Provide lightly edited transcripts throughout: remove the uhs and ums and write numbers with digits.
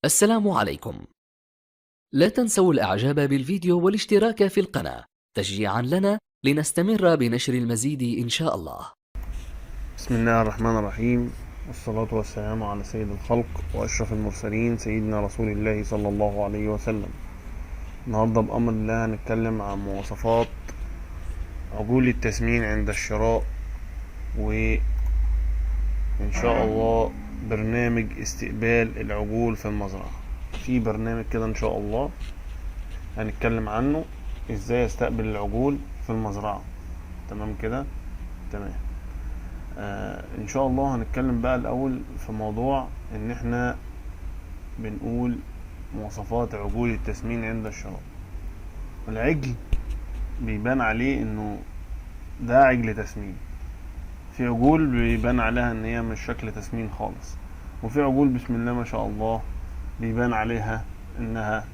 السلام عليكم. لا تنسوا الإعجاب بالفيديو والاشتراك في القناة تشجيعا لنا لنستمر بنشر المزيد إن شاء الله. بسم الله الرحمن الرحيم، والصلاة والسلام على سيد الخلق وأشرف المرسلين سيدنا رسول الله صلى الله عليه وسلم. النهاردة بأمر الله هنتكلم عن مواصفات عجول التسمين عند الشراء، وإن شاء الله برنامج استقبال العجول في المزرعة. في برنامج كده إن شاء الله هنتكلم عنه، إزاي استقبل العجول في المزرعة. تمام كده؟ تمام. ان شاء الله هنتكلم بقى الاول في موضوع ان احنا بنقول مواصفات عجول التسمين عند الشراء. العجل بيبان عليه انه ده عجل تسمين. في عجول بيبان عليها ان هي مش شكل تسمين خالص، وفي عجول بسم الله ما شاء الله بيبان عليها انها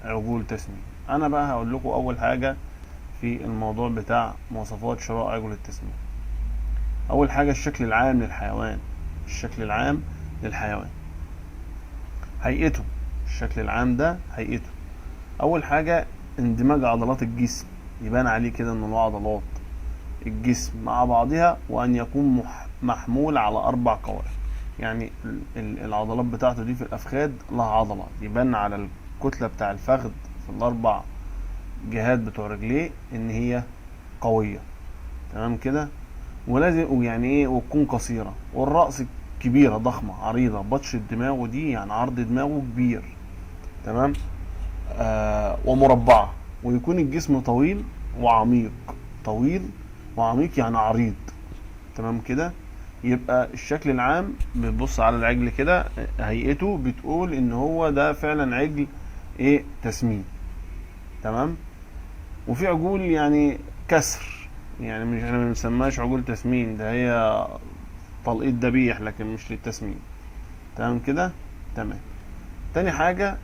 عجول تسمين. انا بقى هقول لكم اول حاجة في الموضوع بتاع مواصفات شراء عجل التسمين. اول حاجة الشكل العام للحيوان. الشكل العام للحيوان، هيئته. الشكل العام ده هيئته. اول حاجة اندماج عضلات الجسم، يبان عليه كده انه له عضلات الجسم مع بعضها، وان يكون محمول على 4 قوائم. يعني العضلات بتاعته دي في الافخاذ لها عضلة، يبان على الكتلة بتاع الفخذ في ال4 جهات بتوع رجليه ان هي قوية. تمام كده؟ ولازم يعني ايه، وتكون قصيرة، والرأس كبيرة ضخمة عريضة، بطش دماغه دي يعني عرض دماغه كبير. تمام. ومربعة، ويكون الجسم طويل وعميق. طويل وعميق يعني عريض. تمام كده؟ يبقى الشكل العام بتبص على العجل كده، هيئته بتقول ان هو ده فعلا عجل ايه، تسمين. تمام. وفي عجول يعني كسر، يعني مش احنا ما بنسماش عجول تسمين، ده هي تلقيط ذبيح لكن مش للتسمين. تمام كده؟ تمام. تاني حاجة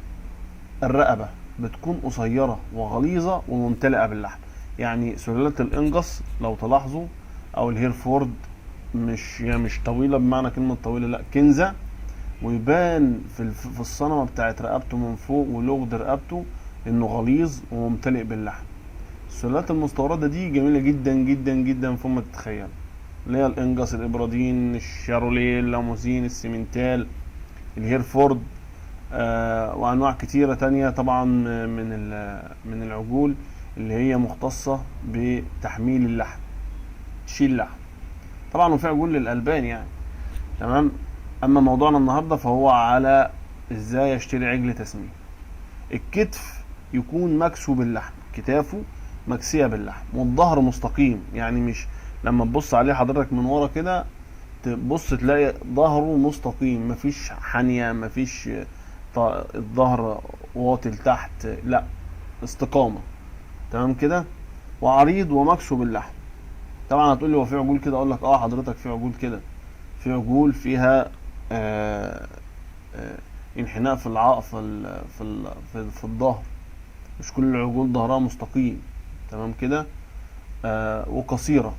الرقبة بتكون قصيرة وغليظة وممتلئة باللحم. يعني سلالة الانجص لو تلاحظوا، او الهيرفورد، مش طويلة بمعنى كلمة طويلة، لا، كنزة، ويبان في الصنمة بتاعت رقبته من فوق ولغد رقبته انه غليظ وممتلئ باللحم. السلالات المستوردة دي جميلة جدا جدا جدا فوق ما تتخيل، اللي هي الانجس، الابرادين، الشاروليه، اللاموزين، السيمنتال، الهيرفورد، وانواع كتيرة تانية طبعا من العجول اللي هي مختصة بتحميل اللحم، تشيل اللحم طبعا. وفي عجول للالبان يعني. تمام. اما موضوعنا النهاردة فهو على ازاي اشتري عجل تسمين. الكتف يكون مكسو باللحم، كتافه مكسية باللحم، والظهر مستقيم. يعني مش لما تبص عليه حضرتك من ورا كده تبص تلاقي ظهره مستقيم، مفيش حنية، مفيش الظهر واطي لتحت، لا، استقامة. تمام كده؟ وعريض ومكسو باللحم. طبعا هتقول لي هو في عجول كده؟ اقول لك اه حضرتك، في عجول كده. في عجول فيها آه انحناء في في الظهر. مش كل العجول ظهرها مستقيم. تمام كده؟ وقصيرة.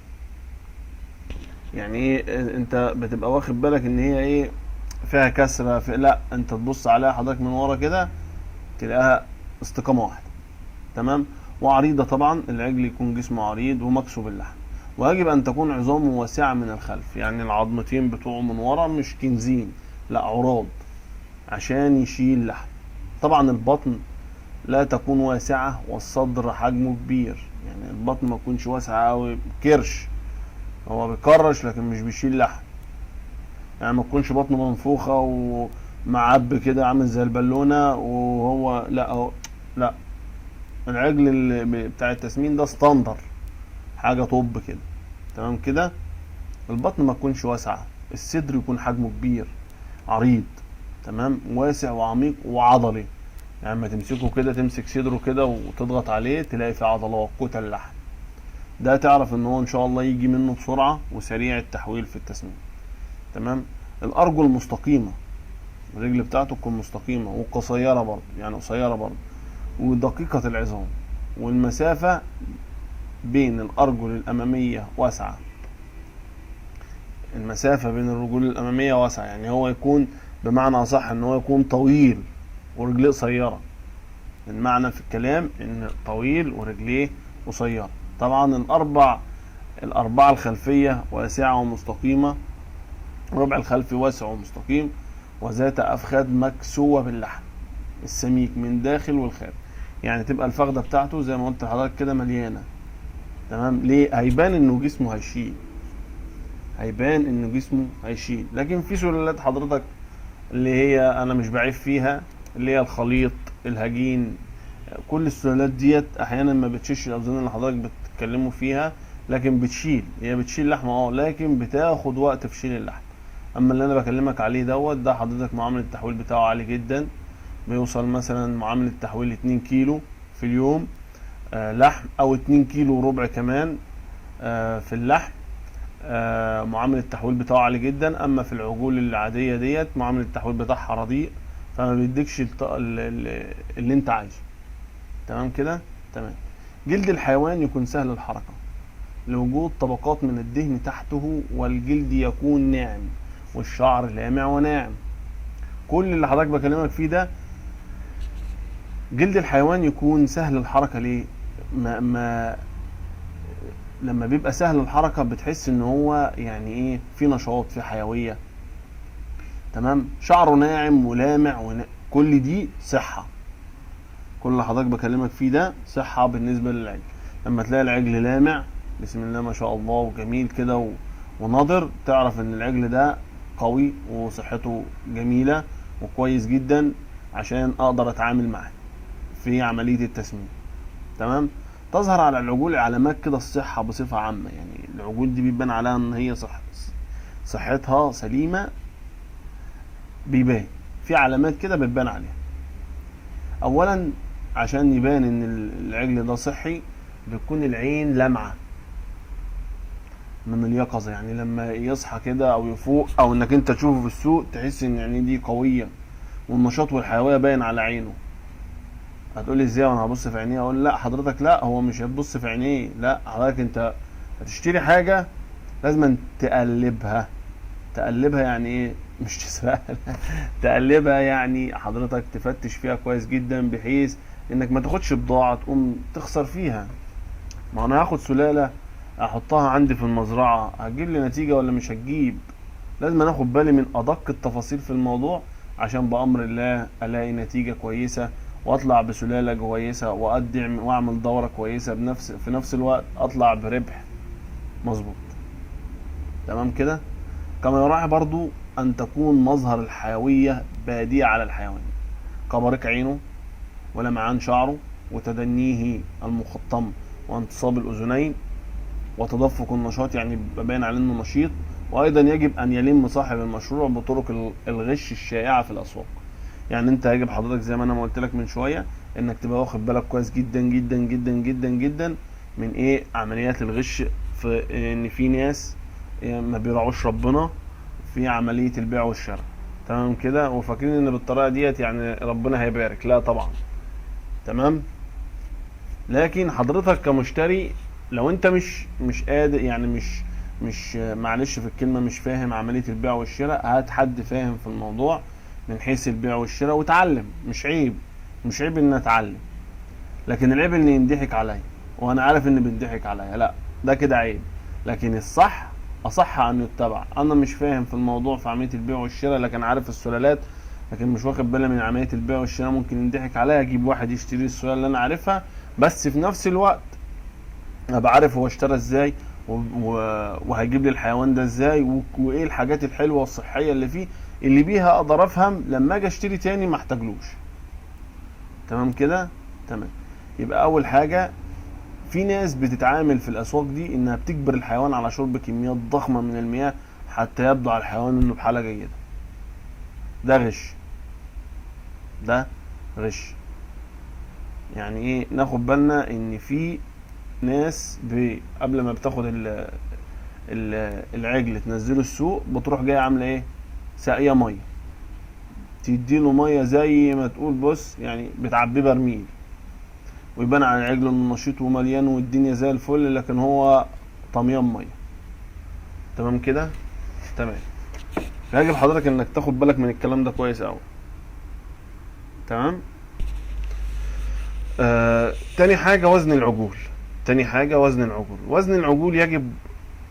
يعني ايه، انت بتبقى واخد بالك ان هي ايه، فيها كسرة لا، انت تبص عليها حضرتك من ورا كده تلاقيها استقامة واحدة. تمام. وعريضة طبعا، العجل يكون جسمه عريض ومكسو باللحم. ويجب ان تكون عظامه واسعة من الخلف، يعني العظمتين بتوعه من ورا مش كنزين، لا، عراض، عشان يشيل لحم. طبعا البطن لا تكون واسعة، والصدر حجمه كبير. يعني البطن ما تكونش واسعة قوي كرش، هو بيكرش لكن مش بيشيل لحم. يعني ما تكونش بطنه منفوخة ومعب كده عامل زي البالونة وهو لا، هو لا. العجل اللي بتاع التسمين ده ستاندر، حاجة طب كده. تمام كده؟ البطن ما تكونش واسعة، الصدر يكون حجمه كبير عريض. تمام. واسع وعميق وعضلي، يعني لما تمسكه كده، تمسك صدره كده وتضغط عليه تلاقي فيه عضلات، كتل لحم. ده تعرف ان هو ان شاء الله يجي منه بسرعة وسريع التحويل في التسمين. تمام. الارجل مستقيمة، الرجل بتاعته تكون مستقيمة وقصيرة برضه، يعني قصيرة برضه، ودقيقة العظام. والمسافة بين الارجل الامامية واسعة. المسافة بين الرجول الامامية واسعة، يعني هو يكون بمعنى صح ان هو يكون طويل ورجليه قصيره. المعنى في الكلام ان طويل ورجليه قصيره. طبعا الاربعه الخلفيه واسعه ومستقيمه، الربع الخلفي واسع ومستقيم، وذات افخاذ مكسوه باللحم السميك من داخل والخارج. يعني تبقى الفخده بتاعته زي ما قلت لحضرتك كده مليانه. تمام. ليه؟ هيبان انه جسمه هيشيل، هيبان انه جسمه هيشيل. لكن في سلالات حضرتك اللي هي انا مش بعيب فيها، اللي هي الخليط، الهجين، كل السلالات ديت احيانا ما بتشيلش الاوزان اللي حضرتك بتتكلموا فيها، لكن بتشيل. هي بتشيل لحمه لكن بتاخد وقت في شيل اللحم. اما اللي انا بكلمك عليه ده حضرتك معامل التحويل بتاعه عالي جدا، بيوصل مثلا معامل التحويل 2 كيلو في اليوم لحم، او 2 كيلو وربع كمان في اللحم. معامل التحويل بتاعه عالي جدا. اما في العجول العاديه ديت معامل التحويل بتاعها رديء، فما بيديكش اللي انت عايزه. تمام كده؟ تمام. جلد الحيوان يكون سهل الحركه لوجود طبقات من الدهن تحته، والجلد يكون ناعم، والشعر لامع وناعم. كل اللي حضرتك بكلمك فيه ده جلد الحيوان يكون سهل الحركه. ليه؟ لما بيبقى سهل الحركه بتحس ان هو يعني ايه، في نشاط، في حيويه. تمام. شعره ناعم ولامع كل دي صحه. كل اللي حضرتك بكلمك فيه ده صحه بالنسبه للعجل. لما تلاقي العجل لامع بسم الله ما شاء الله وجميل كده ونضر، تعرف ان العجل ده قوي وصحته جميله وكويس جدا عشان اقدر اتعامل معاه في عمليه التسمين. تمام. تظهر على العجول علامات كده الصحه بصفه عامه. يعني العجول دي بيبان عليها ان هي صحتها سليمه، بيبان في علامات كده بتبان عليها. اولا عشان يبان ان العجل ده صحي بتكون العين لمعه من اليقظه. يعني لما يصحى كده او يفوق او انك انت تشوفه في السوق تحس ان يعني دي قويه، والنشاط والحيويه باين على عينه. هتقولي ازاي وانا هبص في عينيه؟ اقول لا حضرتك، لا هو مش هتبص في عينيه، لا حضرتك انت هتشتري حاجه لازم تقلبها. تقلبها يعني ايه؟ مش تسرقها تقلبها يعني حضرتك تفتش فيها كويس جدا بحيث انك ما تاخدش بضاعه تقوم تخسر فيها. ما انا هاخد سلاله احطها عندي في المزرعه هتجيب لي نتيجه ولا مش هتجيب؟ لازم اخد بالي من ادق التفاصيل في الموضوع عشان بامر الله الاقي نتيجه كويسه واطلع بسلاله كويسه واعمل دوره كويسه في نفس الوقت اطلع بربح مظبوط. تمام كده. كما يراعي برضو ان تكون مظهر الحيويه باديه على الحيوان، كبرق عينه ولمعان شعره وتدنيه المخطم وانتصاب الاذنين وتدفق النشاط، يعني باين عليه انه نشيط. وايضا يجب ان يلم صاحب المشروع بطرق الغش الشائعه في الاسواق. يعني انت يجب حضرتك زي ما انا ما قلت لك من شويه انك تبقى واخد بالك كويس جدا جدا جدا جدا جدا من ايه عمليات الغش، في ان في ناس ما بيراعوش ربنا في عمليه البيع والشراء. تمام كده. وفاكرين ان بالطريقه ديت يعني ربنا هيبارك. لا طبعا. تمام. لكن حضرتك كمشتري لو انت مش قادر، يعني مش معلش في الكلمه، مش فاهم عمليه البيع والشراء، هات حد فاهم في الموضوع من حيث البيع والشراء وتعلم. مش عيب، مش عيب ان اتعلم، لكن العيب ان ينضحك عليا وانا عارف ان بينضحك عليا، لا ده كده عيب. لكن الصح اصح ان يتبع. انا مش فاهم في الموضوع في عمليه البيع والشراء لكن عارف السلالات، لكن مش واخد بالي من عمليه البيع والشراء، ممكن ينضحك عليا. اجيب واحد يشتري السلاله اللي انا عارفها، بس في نفس الوقت ابقى عارف هو اشترى ازاي وهيجيب لي الحيوان ده ازاي وايه الحاجات الحلوه والصحيه اللي فيه، اللي بيها اقدر افهم لما اجي اشتري تاني ما احتاجلوش. تمام كده. تمام. يبقى اول حاجه في ناس بتتعامل في الاسواق دي انها بتجبر الحيوان على شرب كميات ضخمه من المياه حتى يبدو على الحيوان انه بحاله جيده. ده غش، ده غش. يعني ايه؟ ناخد بالنا ان في ناس قبل ما بتاخد العجل تنزله السوق بتروح جايه عامله ايه؟ ساقيه ميه، تديله ميه زي ما تقول بص يعني بتعبيه برميل، ويبان على العجل انه نشيط ومليان والدنيا زي الفل، لكن هو طميان ميه. تمام كده. تمام. يجب حضرتك انك تاخد بالك من الكلام ده كويس قوي. تمام. تاني حاجة وزن العجول. وزن العجول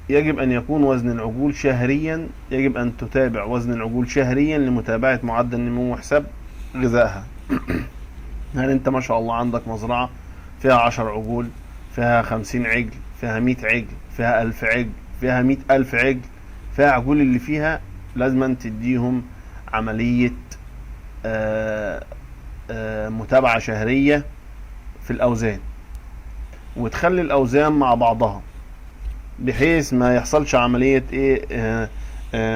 يجب أن يكون وزن العجول شهريا. يجب أن تتابع وزن العجول شهريا لمتابعة معدل نمو وحساب غذائها. هل أنت ما شاء الله عندك مزرعة فيها 10 عجول، فيها 50 عجل، فيها 100 عجل، فيها 1000 عجل، فيها 100,000 عجل، فيها عجول اللي فيها لازم تديهم عملية متابعة شهرية في الأوزان، وتخلي الأوزان مع بعضها بحيث ما يحصلش عملية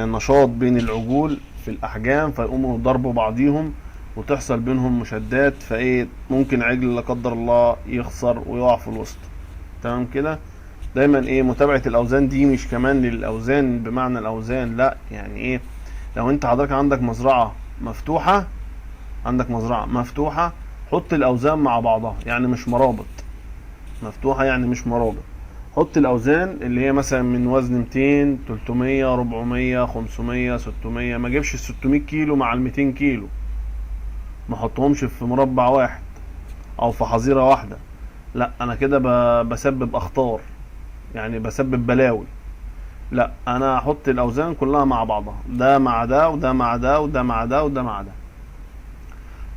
نشاط بين العجول في الأحجام فيقوموا ضربوا بعضيهم وتحصل بينهم مشادات، ممكن عجل لا قدر الله يخسر ويقع في الوسط. تمام كده. دايما متابعة الأوزان دي مش كمان للأوزان بمعنى الأوزان، لا يعني لو انت حضرتك عندك مزرعة مفتوحة حط الأوزان مع بعضها، يعني مش مرابط. مفتوحة يعني مش مرابط. حط الأوزان اللي هي مثلا من وزن 200 300 400 500 600. ما جيبش 600 كيلو مع 200 كيلو، ما حطهمش في مربع واحد او في حظيرة واحدة، لا انا كده بسبب اخطار، يعني بسبب بلاوي. لا انا احط الاوزان كلها مع بعضها، ده مع ده وده مع ده وده مع ده وده مع ده.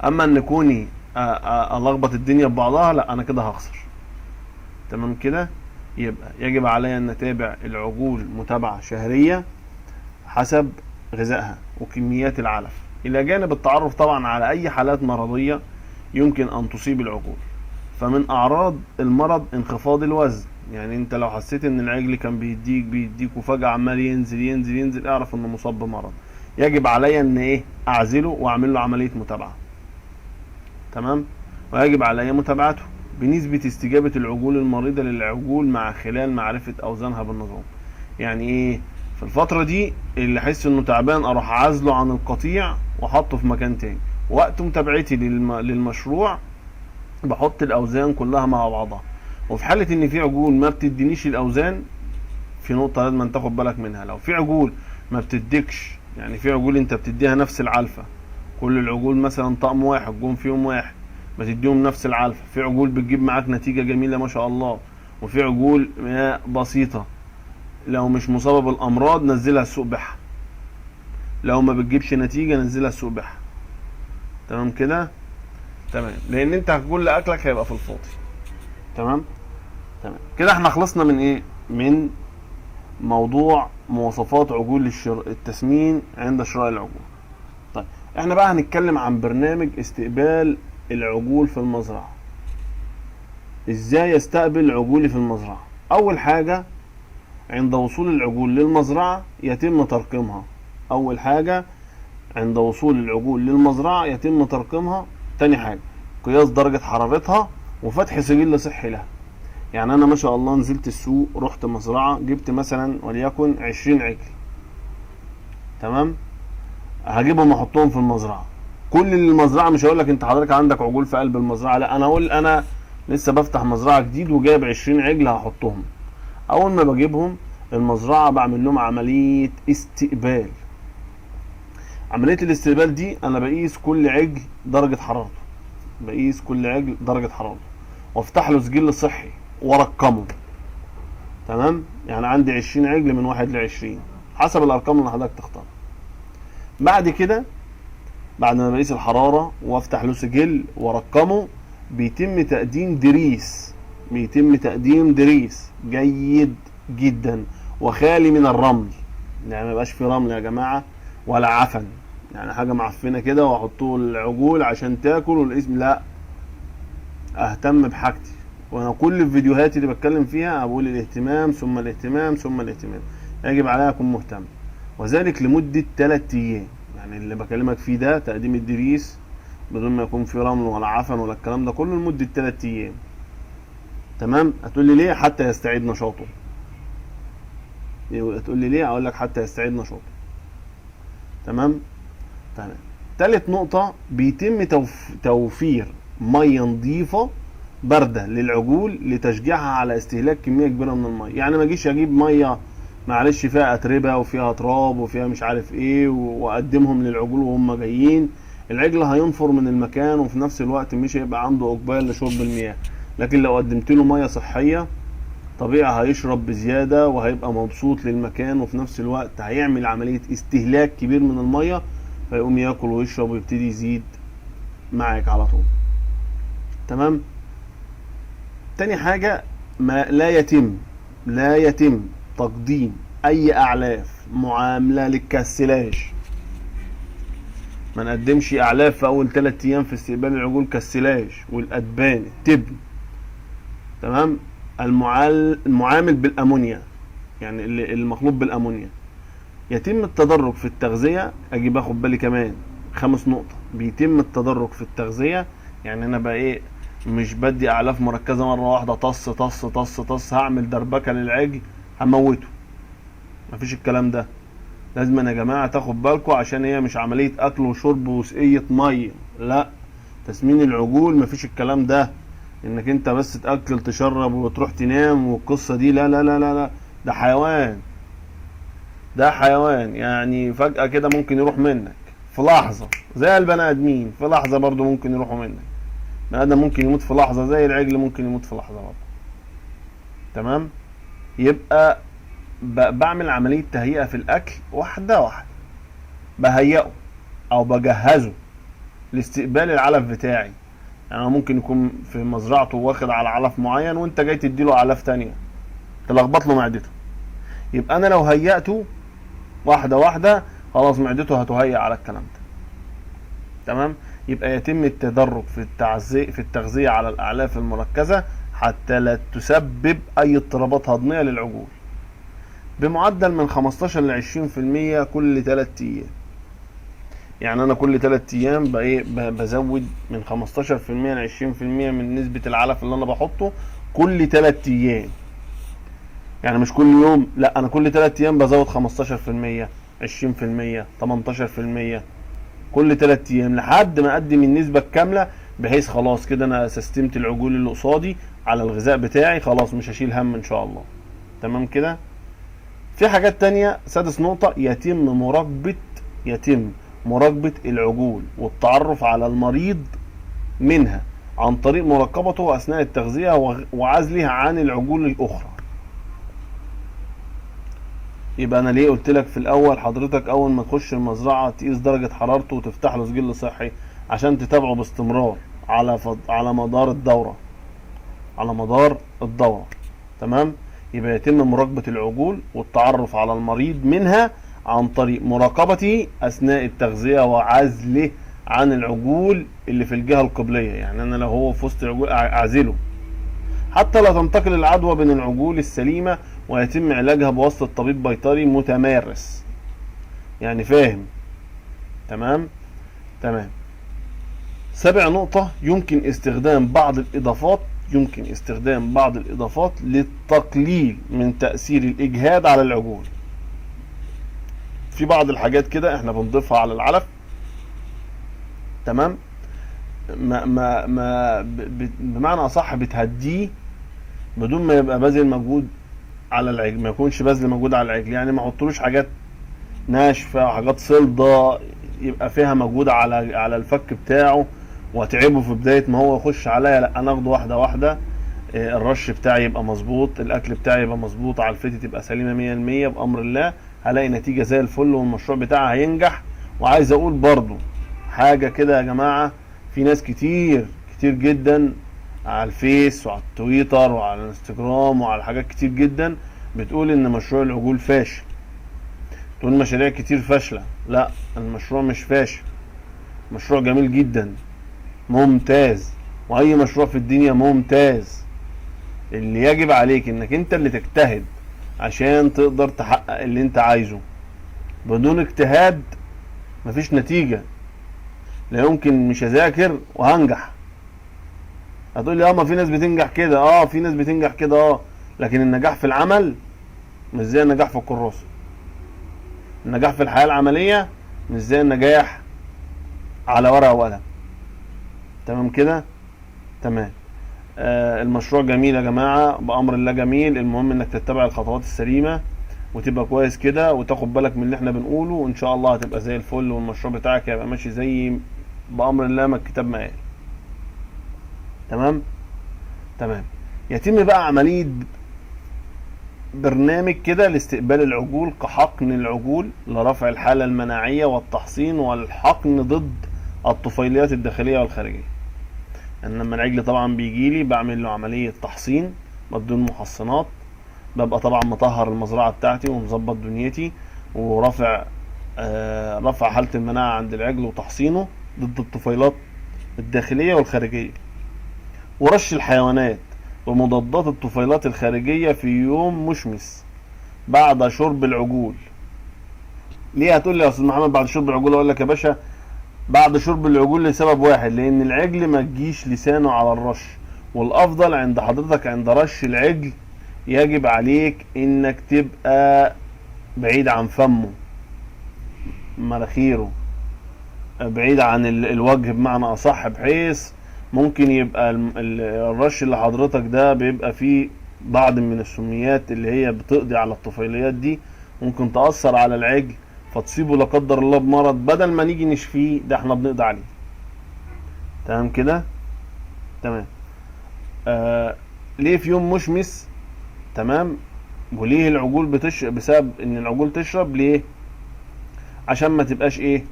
اما ان كوني الخبط الدنيا ببعضها، لا انا كده هخسر. تمام كده. يبقى يجب علي ان اتابع العجول متابعة شهرية حسب غذائها وكميات العلف، الى جانب التعرف طبعا على اي حالات مرضية يمكن ان تصيب العجول. فمن اعراض المرض انخفاض الوزن، يعني انت لو حسيت ان العجل كان بيديك وفجأة عمال ينزل اعرف انه مصاب بمرض. يجب علي ان اعزله واعمل له عملية متابعة. تمام. ويجب علي متابعته بنسبة استجابة العجول المريضة للعجول مع خلال معرفة اوزانها بالنظام. يعني في الفترة دي اللي احس انه تعبان اروح عازله عن القطيع واحطه في مكان تاني. وقت متابعتي للمشروع بحط الاوزان كلها مع بعضها. وفي حالة ان في عجول ما بتدينيش الاوزان، في نقطة لازم تاخد بالك منها. لو في عجول ما بتديكش، يعني في عجول انت بتديها نفس العلفة، كل العجول مثلا طقم واحد جون فيهم واحد بتديهم نفس العلفة، في عجول بتجيب معاك نتيجة جميلة ما شاء الله، وفي عجول بسيطة لو مش مصابة بالامراض نزلها السوق بحة، لو ما بتجيبش نتيجة نزلها السوق بحة. تمام كده. تمام. لان انت كل اكلك هيبقى في الفاضي. تمام كده. احنا خلصنا من موضوع مواصفات عجول التسمين عند شراء العجول. طيب احنا بقى هنتكلم عن برنامج استقبال العجول في المزرعة. ازاي استقبل عجولي في المزرعة؟ اول حاجة عند وصول العجول للمزرعة يتم ترقيمها. تاني حاجة قياس درجة حرارتها وفتح سجل صحي لها. يعني انا ما شاء الله نزلت السوق، رحت مزرعة جبت مثلا وليكن 20 عجل، تمام، هجيبهم احطهم في المزرعة. كل المزرعة مش هقول لك انت حضرتك عندك عجول في قلب المزرعة، لا انا اقول انا لسه بفتح مزرعة جديد وجايب 20 عجل هحطهم. اول ما بجيبهم المزرعة بعمل لهم عملية استقبال. عملية الاستقبال دي انا بقيس كل عجل درجة حرارته، وافتح له سجل صحي وارقمه. تمام. يعني عندي 20 عجل من 1 ل20 حسب الارقام اللي حضرتك تختار. بعد كده بعد ما بقيس الحرارة وافتح له سجل وارقمه بيتم تقديم دريس جيد جدا وخالي من الرمل. يعني ما يبقاش في رمل يا جماعة ولا عفن، يعني حاجة معفنة كده واحطه العجول عشان تاكل والاسم، لا، اهتم بحاجتي. وانا كل الفيديوهات اللي بتكلم فيها بقول الاهتمام ثم الاهتمام ثم الاهتمام. يجب عليا اكون مهتم، وذلك لمدة 3 ايام. يعني اللي بكلمك فيه ده تقديم الدريس بدون ما يكون في رمل ولا عفن ولا الكلام ده كله لمدة 3 ايام. تمام. هتقول لي ليه؟ حتى يستعيد نشاطه. هتقول لي ليه؟ اقول لك حتى يستعيد نشاطه. تمام. تالت نقطة بيتم توفير مية نظيفة باردة للعجول لتشجيعها على استهلاك كمية كبيرة من المية. يعني ما اجيش اجيب مية معلش فيها اتربة وفيها تراب وفيها مش عارف ايه واقدمهم للعجول وهم جايين. العجل هينفر من المكان، وفي نفس الوقت مش هيبقى عنده اقبال لشرب المياه. لكن لو قدمت له ميه صحيه طبيعي هيشرب بزياده وهيبقى مبسوط للمكان، وفي نفس الوقت هيعمل عمليه استهلاك كبير من الميه، فيقوم ياكل ويشرب ويبتدي يزيد معاك على طول. تمام. تاني حاجه، ما لا يتم تقديم اي اعلاف معامله للكسلاج. ما نقدمش اعلاف في اول 3 ايام في استقبال العجول كالسلاج والادبان التبن. تمام. المعامل بالامونيا، يعني المخلوط بالامونيا. يتم التدرج في التغذيه. اجي باخد بالي كمان 5 نقطة، بيتم التدرج في التغذيه. يعني انا بقى ايه، مش بدي اعلاف مركزه مره واحده طص طص طص طص، هعمل دربكه للعجل هموته. مفيش الكلام ده. لازم يا جماعه تاخد بالكم، عشان هي مش عمليه اكل وشرب وسقيه ميه، لا. تسمين العجول مفيش الكلام ده، انك انت بس تاكل تشرب وتروح تنام والقصه دي، لا لا لا لا لا. ده حيوان، ده حيوان. يعني فجاه كده ممكن يروح منك في لحظه، زي البني ادمين في لحظه برضو ممكن يروحوا منك. بني ادم ممكن يموت في لحظه، زي العجل ممكن يموت في لحظه برضو. تمام. يبقى بعمل عمليه تهيئه في الاكل واحده واحده، بهيئه او بجهزه لاستقبال العلف بتاعي. يعني ممكن يكون في مزرعته واخد على علف معين، وانت جاي تديله علف تانية تلخبط له معدته. يبقى انا لو هيئته واحده واحده خلاص معدته هتهيئ على الكلام ده. تمام. يبقى يتم التدرج في التغذيه على الاعلاف المركزه حتى لا تسبب اي اضطرابات هضميه للعجول، بمعدل من 15 ل 20% كل 3 ايام. يعني انا كل 3 ايام بزود من 15% ل 20% من نسبه العلف اللي انا بحطه كل 3 ايام. يعني مش كل يوم، لا، انا كل 3 ايام بزود 15%، 20%، 18%، كل 3 ايام لحد ما اقدم النسبه الكامله، بحيث خلاص كده انا سستمت العجول اللي قصادي على الغذاء بتاعي، خلاص مش هشيل هم ان شاء الله. تمام كده. في حاجات تانية. سادس نقطة، يتم مراقبة العجول والتعرف على المريض منها عن طريق مراقبته أثناء التغذية وعزلها عن العجول الأخرى. يبقى أنا ليه قلت لك في الأول حضرتك أول ما تخش المزرعة تقيس درجة حرارته وتفتح له سجل صحي عشان تتابعه باستمرار على مدار الدورة. تمام. يبقى يتم مراقبة العجول والتعرف على المريض منها عن طريق مراقبته أثناء التغذية وعزله عن العجول اللي في الجهة القبلية. يعني أنا لو هو في وسط العجول أعزله حتى لا تنتقل العدوى بين العجول السليمة، ويتم علاجها بواسطة طبيب بيطري متمارس، يعني فاهم. تمام. 7 نقطة، يمكن استخدام بعض الإضافات للتقليل من تأثير الإجهاد على العجول. في بعض الحاجات كده احنا بنضيفها على العلف. تمام. بمعنى أصح بتهديه بدون ما يبقى باذل مجهود على العجل، ما يكونش باذل مجهود على العجل. يعني ما احطلوش حاجات ناشفه وحاجات صلده يبقى فيها مجهود على الفك بتاعه واتعبه في بدايه ما هو يخش عليا. لا، انا اخده واحده واحده. الرش بتاعي يبقى مظبوط، الاكل بتاعي يبقى مظبوط، علفتي تبقى سليمه 100% بامر الله، هلاقي نتيجه زي الفل والمشروع بتاعي هينجح. وعايز اقول برضو حاجه كده يا جماعه، في ناس كتير جدا على الفيس وعلى التويتر وعلى الانستجرام وعلى حاجات كتير جدا بتقول ان مشروع العجول فاشل، تقول مشاريع كتير فاشله. لا، المشروع مش فاشل، مشروع جميل جدا ممتاز، واي مشروع في الدنيا ممتاز. اللي يجب عليك انك انت اللي تجتهد عشان تقدر تحقق اللي انت عايزه. بدون اجتهاد مفيش نتيجة. لا يمكن مش هذاكر وهنجح. هتقول لي ما في ناس بتنجح كده، في ناس بتنجح كده، لكن النجاح في العمل مش زي النجاح في الكراسة. النجاح في الحياة العملية مش زي النجاح على ورقة وقلم. تمام كده. تمام. المشروع جميل يا جماعة، بأمر الله جميل. المهم انك تتبع الخطوات السليمة وتبقى كويس كده وتاخد بالك من اللي احنا بنقوله، وان شاء الله هتبقى زي الفل، والمشروع بتاعك هيبقى ماشي زي بأمر الله ما الكتاب ما قال. تمام. يتم بقى عملية برنامج كده لاستقبال العجول كحقن العجول لرفع الحالة المناعية والتحصين والحقن ضد الطفيليات الداخلية والخارجية. يعني لما العجل طبعا بيجيلي بعمل له عملية تحصين بدون محصنات، ببقى طبعا مطهر المزرعة بتاعتي ومظبط دنيتي ورافع رفع حالة المناعة عند العجل وتحصينه ضد الطفيلات الداخلية والخارجية، ورش الحيوانات بمضادات الطفيلات الخارجية في يوم مشمس بعد شرب العجول. ليه هتقول لي يا استاذ محمد بعد شرب العجول؟ اقول لك يا باشا بعد شرب العجول لسبب واحد، لان العجل ما تجيش لسانه على الرش، والافضل عند حضرتك عند رش العجل يجب عليك انك تبقى بعيد عن فمه مناخيره، بعيد عن الوجه بمعنى اصح، بحيث ممكن يبقى الرش اللي حضرتك ده بيبقى فيه بعض من السميات اللي هي بتقضي على الطفيليات دي، ممكن تأثر على العجل فتصيبه لا قدر الله بمرض، بدل ما نيجي نشفيه ده احنا بنقضي عليه. تمام كده. تمام. ليه في يوم مشمس؟ تمام. وليه العجول بتشرب؟ بسبب ان العجول تشرب ليه؟ عشان ما تبقاش ايه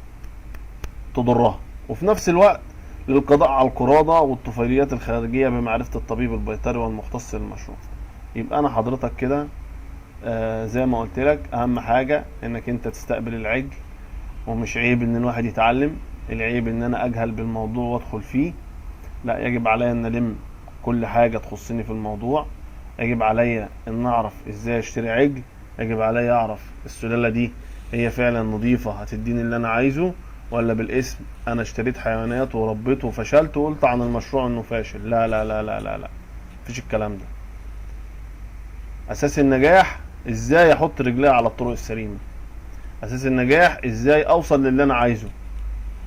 تضرها، وفي نفس الوقت للقضاء على القرادة والطفيليات الخارجية بمعرفة الطبيب البيطري والمختص للمشروع. يبقى انا حضرتك كده زي ما قلت لك اهم حاجة انك انت تستقبل العجل، ومش عيب ان الواحد يتعلم، العيب ان انا اجهل بالموضوع وادخل فيه. لا، يجب عليا ان الم كل حاجة تخصني في الموضوع، يجب عليا ان اعرف ازاي اشتري عجل، يجب عليا اعرف السلالة دي هي فعلا نظيفة هتديني اللي انا عايزه، ولا بالاسم انا اشتريت حيوانات وربيته وفشلت وقلت عن المشروع انه فاشل. لا لا لا لا لا لا، مفيش الكلام ده. اساس النجاح ازاي احط رجلي على الطرق السليمة، اساس النجاح ازاي اوصل للي انا عايزه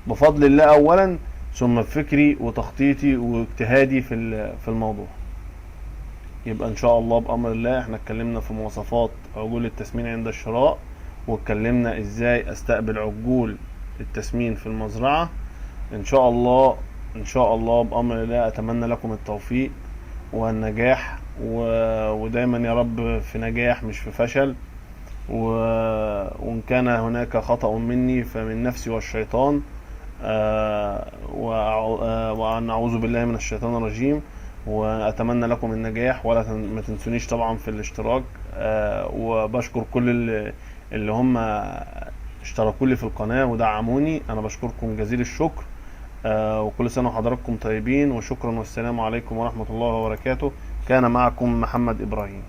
بفضل الله اولا، ثم بفكري وتخطيطي واجتهادي في الموضوع. يبقى ان شاء الله بامر الله احنا اتكلمنا في مواصفات عجول التسمين عند الشراء، واتكلمنا ازاي استقبل عجول التسمين في المزرعة. ان شاء الله بامر الله اتمنى لكم التوفيق والنجاح، ودايما يا رب في نجاح مش في فشل، وان كان هناك خطأ مني فمن نفسي والشيطان، وأن أعوذ بالله من الشيطان الرجيم. وأتمنى لكم النجاح، ولا ما تنسونيش طبعا في الاشتراك، وبشكر كل اللي هم اشتركوا لي في القناة ودعموني، أنا بشكركم جزيل الشكر. وكل سنة وحضراتكم طيبين، وشكرا والسلام عليكم ورحمة الله وبركاته. كان معكم محمد إبراهيم.